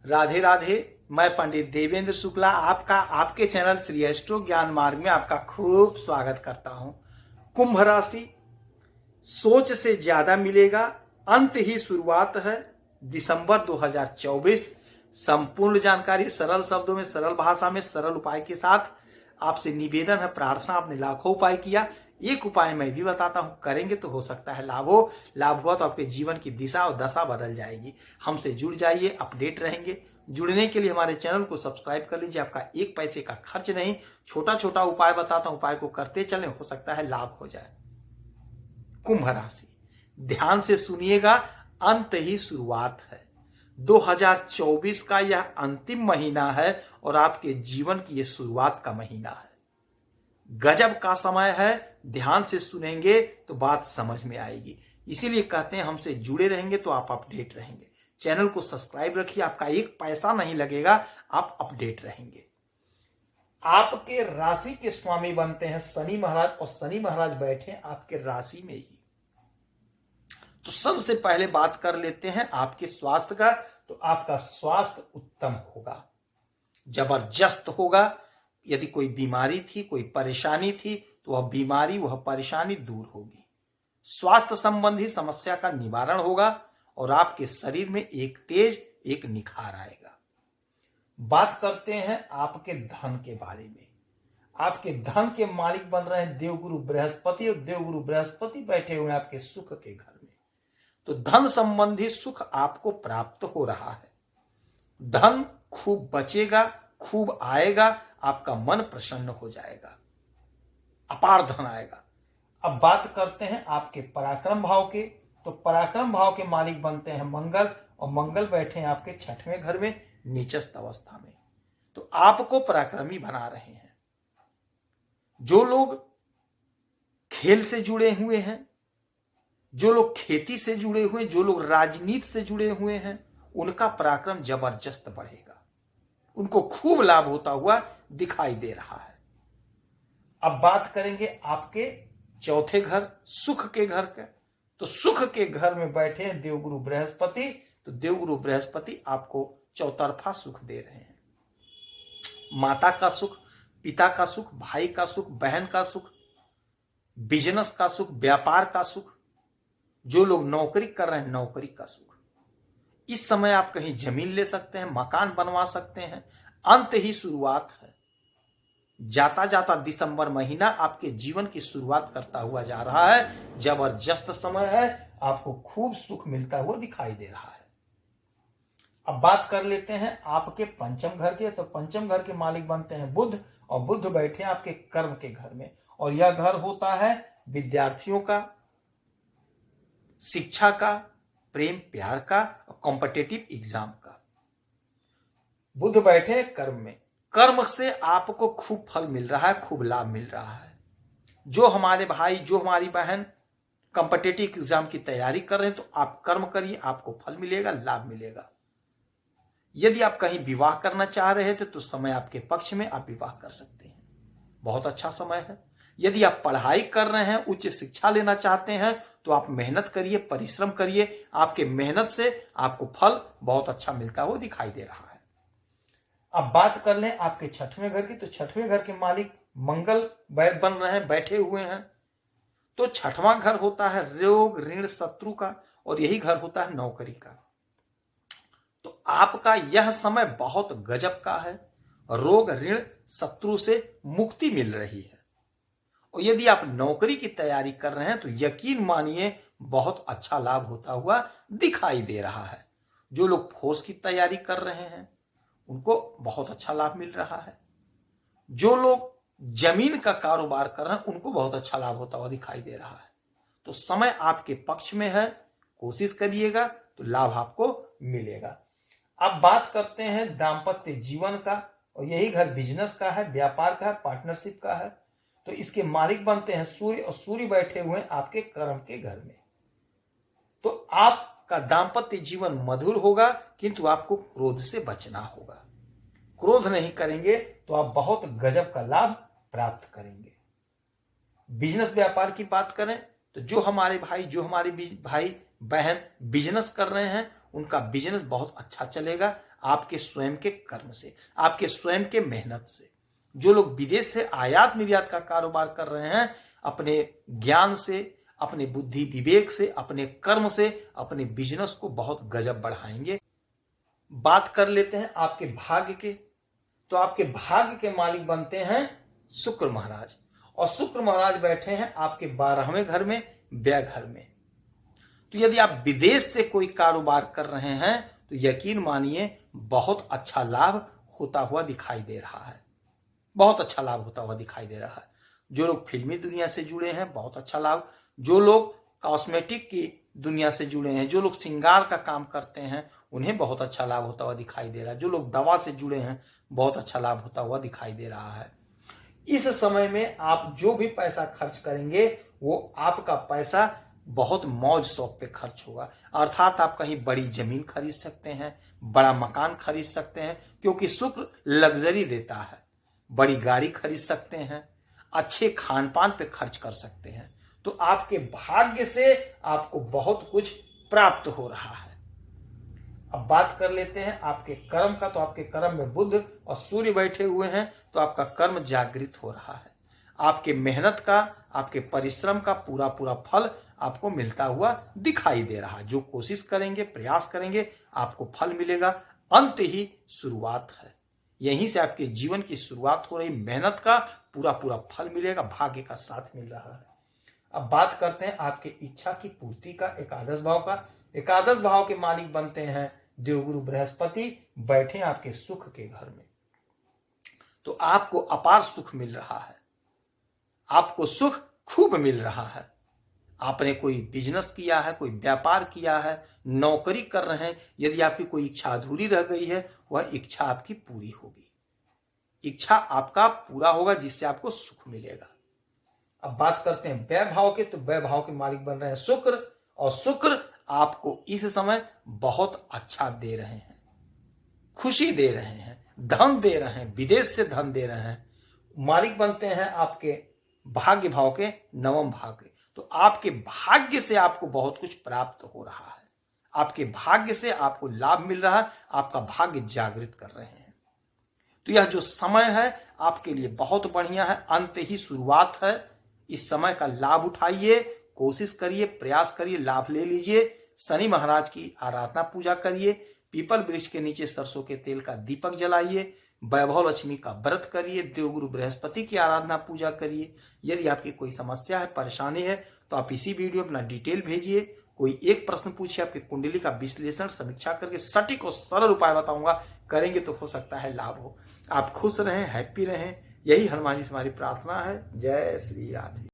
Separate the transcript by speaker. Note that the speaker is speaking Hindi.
Speaker 1: राधे राधे। मैं पंडित देवेंद्र शुक्ला आपका आपके चैनल श्री एस्ट्रो ज्ञान मार्ग में आपका खूब स्वागत करता हूं। कुंभ राशि, सोच से ज्यादा मिलेगा, अंत ही शुरुआत है। दिसंबर 2024। संपूर्ण जानकारी सरल शब्दों में, सरल भाषा में, सरल उपाय के साथ आपसे निवेदन है, प्रार्थना। आपने लाखों उपाय किया, एक उपाय मैं भी बताता हूं, करेंगे तो हो सकता है लाभ हो। लाभ हुआ तो आपके जीवन की दिशा और दशा बदल जाएगी। हमसे जुड़ जाइए, अपडेट रहेंगे। जुड़ने के लिए हमारे चैनल को सब्सक्राइब कर लीजिए, आपका एक पैसे का खर्च नहीं। छोटा छोटा उपाय बताता हूं, उपाय को करते चलें, हो सकता है लाभ हो जाए। कुंभ राशि, ध्यान से सुनिएगा, अंत ही शुरुआत है। 2024 का यह अंतिम महीना है और आपके जीवन की यह शुरुआत का महीना है। गजब का समय है, ध्यान से सुनेंगे तो बात समझ में आएगी। इसीलिए कहते हैं हमसे जुड़े रहेंगे तो आप अपडेट रहेंगे। चैनल को सब्सक्राइब रखिए, आपका एक पैसा नहीं लगेगा, आप अपडेट रहेंगे। आपके राशि के स्वामी बनते हैं शनि महाराज, और शनि महाराज बैठे आपके राशि में ही। तो सबसे पहले बात कर लेते हैं आपके स्वास्थ्य का। तो आपका स्वास्थ्य उत्तम होगा, जबरदस्त होगा। यदि कोई बीमारी थी, कोई परेशानी थी, तो वह बीमारी, वह परेशानी दूर होगी। स्वास्थ्य संबंधी समस्या का निवारण होगा और आपके शरीर में एक तेज, एक निखार आएगा। बात करते हैं आपके धन के बारे में। आपके धन के मालिक बन रहे हैं देवगुरु बृहस्पति, और देवगुरु बृहस्पति बैठे हुए हैं आपके सुख के घर में। तो धन संबंधी सुख आपको प्राप्त हो रहा है। धन खूब बचेगा, खूब आएगा, आपका मन प्रसन्न हो जाएगा, अपार धन आएगा। अब बात करते हैं आपके पराक्रम भाव के। तो पराक्रम भाव के मालिक बनते हैं मंगल, और मंगल बैठे हैं आपके 6वें घर में नीचस्थ अवस्था में। तो आपको पराक्रमी बना रहे हैं। जो लोग खेल से जुड़े हुए हैं, जो लोग खेती से जुड़े हुए, जो लोग राजनीति से जुड़े हुए हैं, उनका पराक्रम जबरदस्त बढ़ेगा। उनको खूब लाभ होता हुआ दिखाई दे रहा है। अब बात करेंगे आपके 4थे घर, सुख के घर का। तो सुख के घर में बैठे हैं देवगुरु बृहस्पति। तो देवगुरु बृहस्पति आपको चौतरफा सुख दे रहे हैं। माता का सुख, पिता का सुख, भाई का सुख, बहन का सुख, बिजनेस का सुख, व्यापार का सुख। जो लोग नौकरी कर रहे हैं, नौकरी का सुख। इस समय आप कहीं जमीन ले सकते हैं, मकान बनवा सकते हैं। अंत ही शुरुआत है। जाता जाता दिसंबर महीना आपके जीवन की शुरुआत करता हुआ जा रहा है। जबरदस्त समय है, आपको खूब सुख मिलता हुआ दिखाई दे रहा है। अब बात कर लेते हैं आपके पंचम घर के। तो पंचम घर के मालिक बनते हैं बुध, और बुध बैठे आपके कर्म के घर में। और यह घर होता है विद्यार्थियों का, शिक्षा का, प्रेम प्यार का, कॉम्पिटिटिव एग्जाम का। बुध बैठे कर्म में। कर्म से आपको खूब फल मिल रहा है, खूब लाभ मिल रहा है। जो हमारे भाई, जो हमारी बहन कॉम्पिटिटिव एग्जाम की तैयारी कर रहे हैं, तो आप कर्म करिए, आपको फल मिलेगा, लाभ मिलेगा। यदि आप कहीं विवाह करना चाह रहे थे तो समय आपके पक्ष में, आप विवाह कर सकते हैं, बहुत अच्छा समय है। यदि आप पढ़ाई कर रहे हैं, उच्च शिक्षा लेना चाहते हैं, तो आप मेहनत करिए, परिश्रम करिए। आपके मेहनत से आपको फल बहुत अच्छा मिलता हुआ दिखाई दे रहा है। अब बात कर लें आपके 6वें घर की। तो 6वें घर के मालिक मंगल बन रहे हैं, बैठे हुए हैं। तो 6वां घर होता है रोग, ऋण, शत्रु का, और यही घर होता है नौकरी का। तो आपका यह समय बहुत गजब का है। रोग, ऋण, शत्रु से मुक्ति मिल रही है। और यदि आप नौकरी की तैयारी कर रहे हैं तो यकीन मानिए बहुत अच्छा लाभ होता हुआ दिखाई दे रहा है। जो लोग फोर्स की तैयारी कर रहे हैं उनको बहुत अच्छा लाभ मिल रहा है। जो लोग जमीन का कारोबार कर रहे हैं उनको बहुत अच्छा लाभ होता हुआ दिखाई दे रहा है। तो समय आपके पक्ष में है, कोशिश करिएगा तो लाभ आपको मिलेगा। अब बात करते हैं दाम्पत्य जीवन का, और यही घर बिजनेस का है, व्यापार का है, पार्टनरशिप का है। तो इसके मालिक बनते हैं सूर्य, और सूर्य बैठे हुए हैं आपके कर्म के घर में। तो आपका दाम्पत्य जीवन मधुर होगा, किंतु आपको क्रोध से बचना होगा। क्रोध नहीं करेंगे तो आप बहुत गजब का लाभ प्राप्त करेंगे। बिजनेस व्यापार की बात करें तो जो हमारे भाई बहन बिजनेस कर रहे हैं, उनका बिजनेस बहुत अच्छा चलेगा, आपके स्वयं के कर्म से, आपके स्वयं के मेहनत से। जो लोग विदेश से आयात निर्यात का कारोबार कर रहे हैं, अपने ज्ञान से, अपने बुद्धि विवेक से, अपने कर्म से अपने बिजनेस को बहुत गजब बढ़ाएंगे। बात कर लेते हैं आपके भाग्य के। तो आपके भाग्य के मालिक बनते हैं शुक्र महाराज, और शुक्र महाराज बैठे हैं आपके 12वें घर में, व्यय घर में। तो यदि आप विदेश से कोई कारोबार कर रहे हैं तो यकीन मानिए बहुत अच्छा लाभ होता हुआ दिखाई दे रहा है, बहुत अच्छा लाभ होता हुआ दिखाई दे रहा है। जो लोग फिल्मी दुनिया से जुड़े हैं, बहुत अच्छा लाभ। जो लोग कॉस्मेटिक की दुनिया से जुड़े हैं, जो लोग श्रृंगार का काम करते हैं, उन्हें बहुत अच्छा लाभ होता हुआ दिखाई दे रहा है। जो लोग दवा से जुड़े हैं, बहुत अच्छा लाभ होता हुआ दिखाई दे रहा है। इस समय में आप जो भी पैसा खर्च करेंगे वो आपका पैसा बहुत मौज शौक पे खर्च होगा। अर्थात आप कहीं बड़ी जमीन खरीद सकते हैं, बड़ा मकान खरीद सकते हैं, क्योंकि शुक्र लग्जरी देता है। बड़ी गाड़ी खरीद सकते हैं, अच्छे खान पान पे खर्च कर सकते हैं। तो आपके भाग्य से आपको बहुत कुछ प्राप्त हो रहा है। अब बात कर लेते हैं आपके कर्म का। तो आपके कर्म में बुध और सूर्य बैठे हुए हैं, तो आपका कर्म जागृत हो रहा है। आपके मेहनत का, आपके परिश्रम का पूरा पूरा फल आपको मिलता हुआ दिखाई दे रहा है। जो कोशिश करेंगे, प्रयास करेंगे, आपको फल मिलेगा। अंत ही शुरुआत है, यहीं से आपके जीवन की शुरुआत हो रही। मेहनत का पूरा पूरा फल मिलेगा, भाग्य का साथ मिल रहा है। अब बात करते हैं आपके इच्छा की पूर्ति का, एकादश भाव का। एकादश भाव के मालिक बनते हैं देवगुरु बृहस्पति, बैठे आपके सुख के घर में। तो आपको अपार सुख मिल रहा है, आपको सुख खूब मिल रहा है। आपने कोई बिजनेस किया है, कोई व्यापार किया है, नौकरी कर रहे हैं, यदि आपकी कोई इच्छा अधूरी रह गई है, वह इच्छा आपकी पूरी होगी। इच्छा आपका पूरा होगा, जिससे आपको सुख मिलेगा। अब बात करते हैं व्यय भाव के। तो व्यय भाव के मालिक बन रहे हैं शुक्र, और शुक्र आपको इस समय बहुत अच्छा दे रहे हैं, खुशी दे रहे हैं, धन दे रहे हैं, विदेश से धन दे रहे हैं। मालिक बनते हैं आपके भाग्य भाव के, नवम भाव के। तो आपके भाग्य से आपको बहुत कुछ प्राप्त हो रहा है, आपके भाग्य से आपको लाभ मिल रहा है, आपका भाग्य जागृत कर रहे हैं। तो यह जो समय है आपके लिए बहुत बढ़िया है, अंत ही शुरुआत है। इस समय का लाभ उठाइए, कोशिश करिए, प्रयास करिए, लाभ ले लीजिए। शनि महाराज की आराधना पूजा करिए, पीपल वृक्ष के नीचे सरसों के तेल का दीपक जलाइए, वैभव लक्ष्मी का व्रत करिए, देवगुरु बृहस्पति की आराधना पूजा करिए। यदि आपकी कोई समस्या है, परेशानी है, तो आप इसी वीडियो में अपना डिटेल भेजिए। कोई एक प्रश्न पूछिए, आपकी कुंडली का विश्लेषण समीक्षा करके सटीक और सरल उपाय बताऊंगा, करेंगे तो हो सकता है लाभ हो। आप खुश रहें, हैप्पी रहें, यही हनुमान जी से हमारी प्रार्थना है। जय श्री राधे।